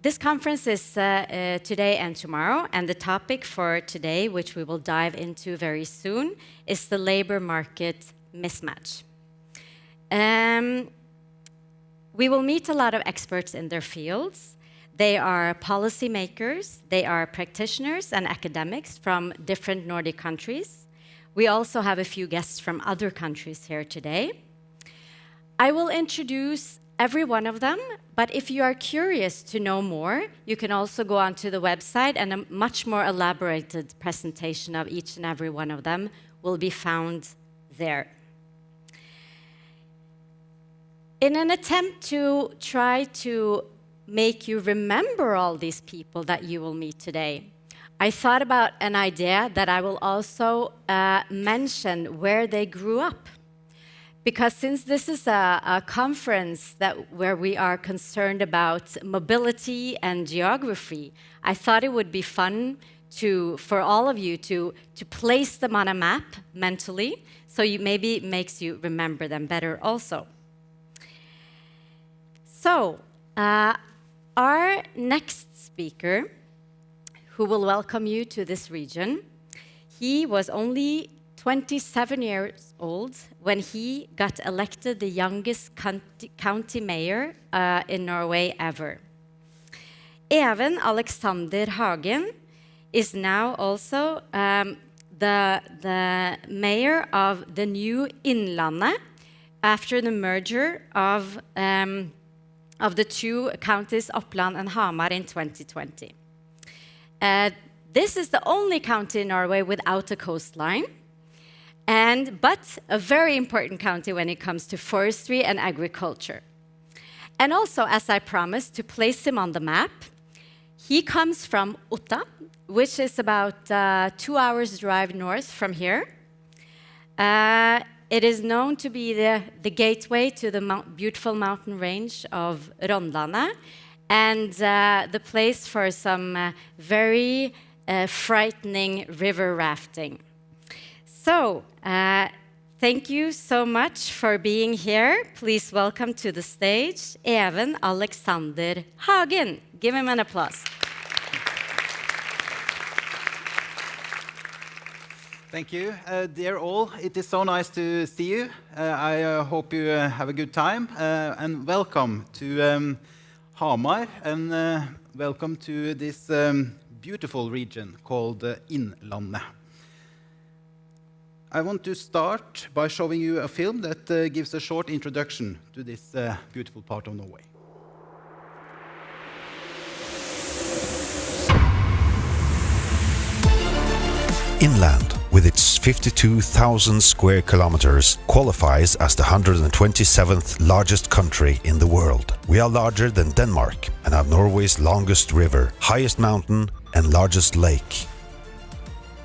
this conference is today and tomorrow, and the topic for today, which we will dive into very soon, is the labor market mismatch. We will meet a lot of experts in their fields. They are policymakers, they are practitioners and academics from different Nordic countries. We also have a few guests from other countries here today. I will introduce every one of them, but if you are curious to know more, you can also go onto the website, and a much more elaborated presentation of each and every one of them will be found there. In an attempt to try to make you remember all these people that you will meet today, I thought about an idea that I will also mention where they grew up. Because since this is a conference where we are concerned about mobility and geography, I thought it would be fun for all of you to place them on a map mentally, so maybe it makes you remember them better also. So, our next speaker, who will welcome you to this region, he was only 27 years old when he got elected the youngest county mayor in Norway ever. Even Aleksander Hagen is now also the mayor of the new Innlandet after the merger of the two counties, Oppland and Hamar, in 2020. This is the only county in Norway without a coastline, but a very important county when it comes to forestry and agriculture. And also, as I promised, to place him on the map, he comes from Otta, which is about 2 hours drive north from here. It is known to be the gateway to the beautiful mountain range of Rondane, and the place for some very frightening river rafting. So, thank you so much for being here. Please welcome to the stage, Even Aleksander Hagen. Give him an applause. Thank you. Dear all, it is so nice to see you. I hope you have a good time, and welcome to Hamar, and welcome to this beautiful region called Innlandet. I want to start by showing you a film that gives a short introduction to this beautiful part of Norway. Inland, with its 52,000 square kilometers, qualifies as the 127th largest country in the world. We are larger than Denmark and have Norway's longest river, highest mountain and largest lake.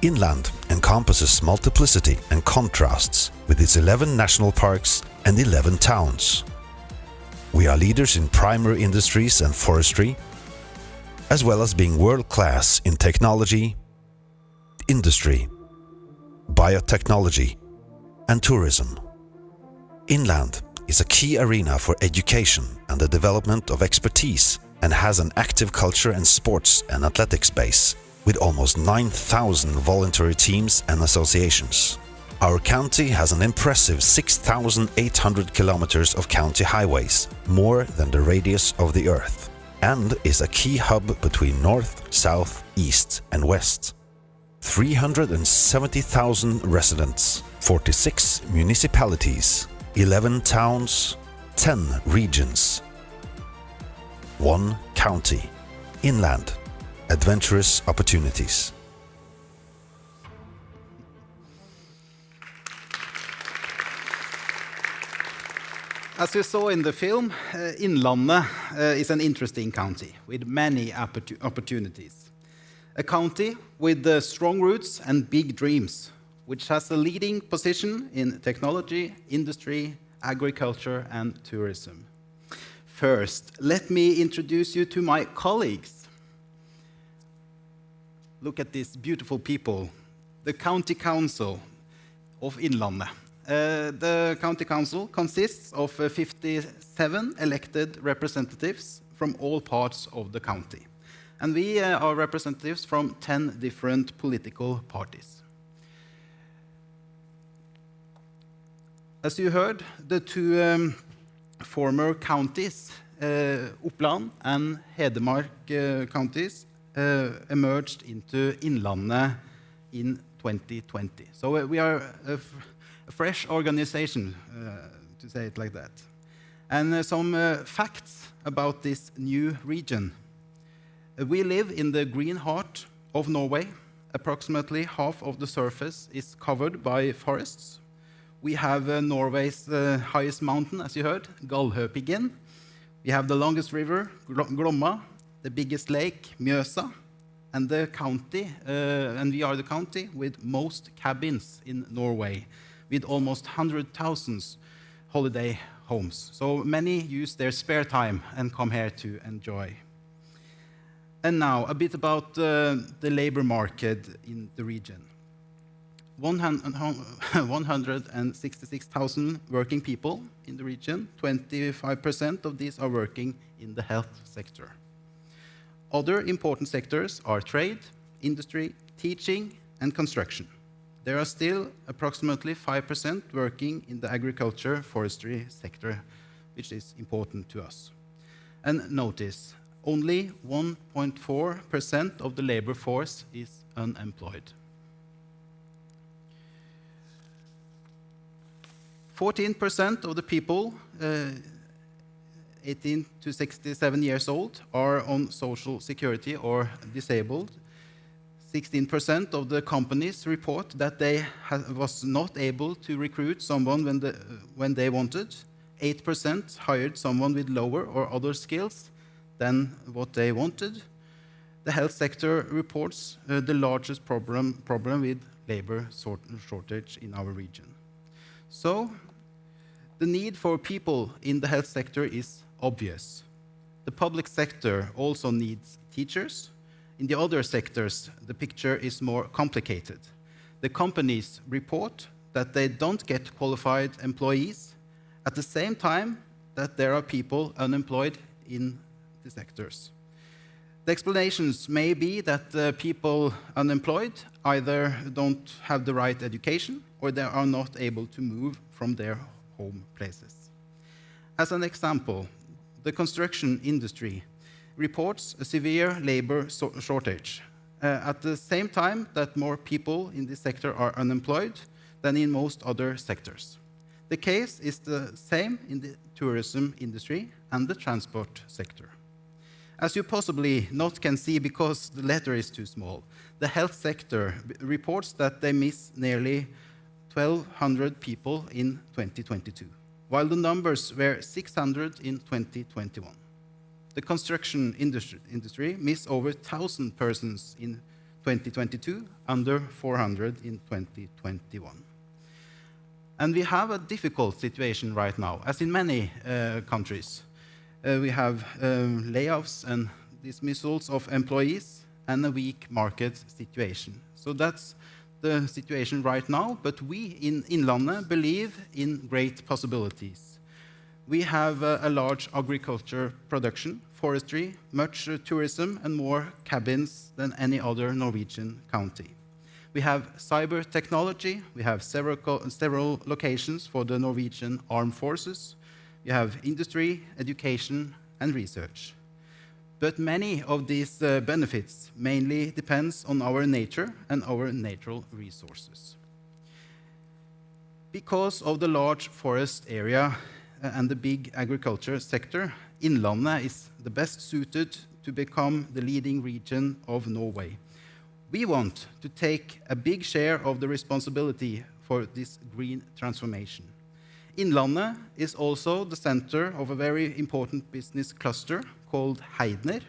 Inland encompasses multiplicity and contrasts with its 11 national parks and 11 towns. We are leaders in primary industries and forestry, as well as being world-class in technology, industry, biotechnology, and tourism. Inland is a key arena for education and the development of expertise, and has an active culture and sports and athletics base, with almost 9,000 voluntary teams and associations. Our county has an impressive 6,800 kilometers of county highways, more than the radius of the Earth, and is a key hub between north, south, east, and west. 370,000 residents, 46 municipalities, 11 towns, 10 regions. 1 county. Inland. Adventurous opportunities. As you saw in the film, Innlandet is an interesting county with many opportunities. A county with strong roots and big dreams, which has a leading position in technology, industry, agriculture, and tourism. First, let me introduce you to my colleagues. Look at these beautiful people. The County Council of Innlandet. The County Council consists of 57 elected representatives from all parts of the county. And we are representatives from 10 different political parties. As you heard, the two former counties, Oppland and Hedmark counties, emerged into Innlandet in 2020. So we are a fresh organization, to say it like that. And some facts about this new region. We live in the green heart of Norway. Approximately half of the surface is covered by forests. We have Norway's highest mountain, as you heard, Galdhøpiggen. We have the longest river, Glomma, the biggest lake, Mjøsa, and the county, and we are the county with most cabins in Norway, with almost 100,000 holiday homes. So many use their spare time and come here to enjoy. And now, a bit about the labor market in the region. 166,000 working people in the region. 25% of these are working in the health sector. Other important sectors are trade, industry, teaching, and construction. There are still approximately 5% working in the agriculture, forestry sector, which is important to us. And notice, only 1.4% of the labor force is unemployed. 14% of the people 18 to 67 years old are on social security or disabled. 16% of the companies report that they was not able to recruit someone when they wanted. 8% hired someone with lower or other skills than what they wanted. The health sector reports the largest problem with labor shortage in our region. So, the need for people in the health sector is obvious. The public sector also needs teachers. In the other sectors, the picture is more complicated. The companies report that they don't get qualified employees at the same time that there are people unemployed in the sectors. The explanations may be that the people unemployed either don't have the right education or they are not able to move from their home places. As an example, the construction industry reports a severe labor shortage at the same time that more people in this sector are unemployed than in most other sectors. The case is the same in the tourism industry and the transport sector. As you possibly not can see because the letter is too small, the health sector reports that they miss nearly 1,200 people in 2022, while the numbers were 600 in 2021. The construction industry missed over 1,000 persons in 2022, under 400 in 2021. And we have a difficult situation right now, as in many countries. We have layoffs and dismissals of employees and a weak market situation. So that's the situation right now, but we in Innlandet believe in great possibilities. We have a large agriculture production, forestry, much tourism, and more cabins than any other Norwegian county. We have cyber technology, we have several locations for the Norwegian armed forces, we have industry, education, and research. But many of these benefits mainly depends on our nature and our natural resources. Because of the large forest area and the big agriculture sector, Innlandet is the best suited to become the leading region of Norway. We want to take a big share of the responsibility for this green transformation. Innlandet is also the center of a very important business cluster called Heidner,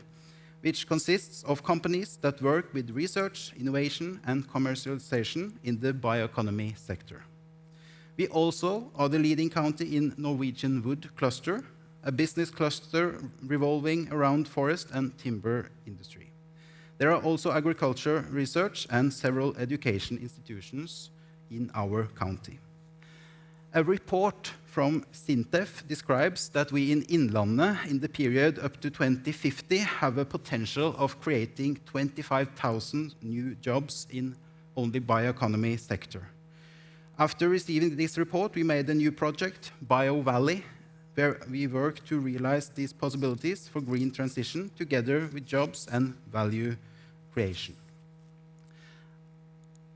which consists of companies that work with research, innovation, and commercialization in the bioeconomy sector. We also are the leading county in Norwegian wood cluster, a business cluster revolving around forest and timber industry. There are also agriculture research and several education institutions in our county. A report from Sintef describes that we in Innlandet, in the period up to 2050, have a potential of creating 25,000 new jobs in only bioeconomy sector. After receiving this report, we made a new project, Bio Valley, where we work to realize these possibilities for green transition together with jobs and value creation.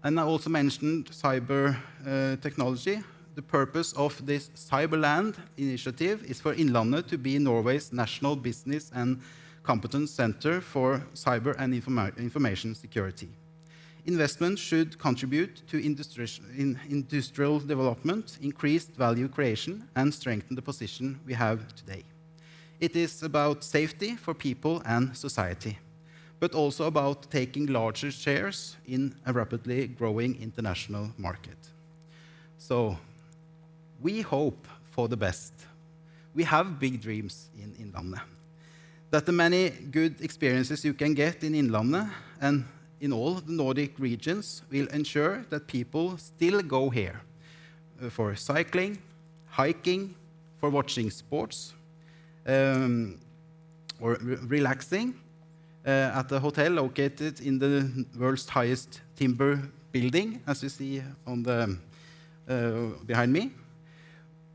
And I also mentioned cyber technology. The purpose of this Cyberland initiative is for Innlandet to be Norway's national business and competence center for cyber and information security. Investment should contribute to industrial development, increased value creation, and strengthen the position we have today. It is about safety for people and society, but also about taking larger shares in a rapidly growing international market. So, we hope for the best. We have big dreams in Innlandet. That the many good experiences you can get in Innlandet and in all the Nordic regions will ensure that people still go here for cycling, hiking, for watching sports, or relaxing at a hotel located in the world's highest timber building, as you see on the behind me.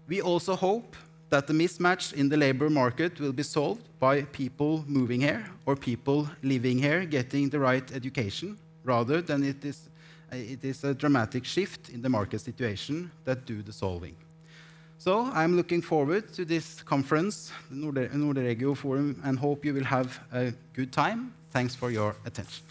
We also hope that the mismatch in the labor market will be solved by people moving here or people living here getting the right education, rather than it is a dramatic shift in the market situation that do the solving. So I'm looking forward to this conference, the Nordregio Forum, and hope you will have a good time. Thanks for your attention.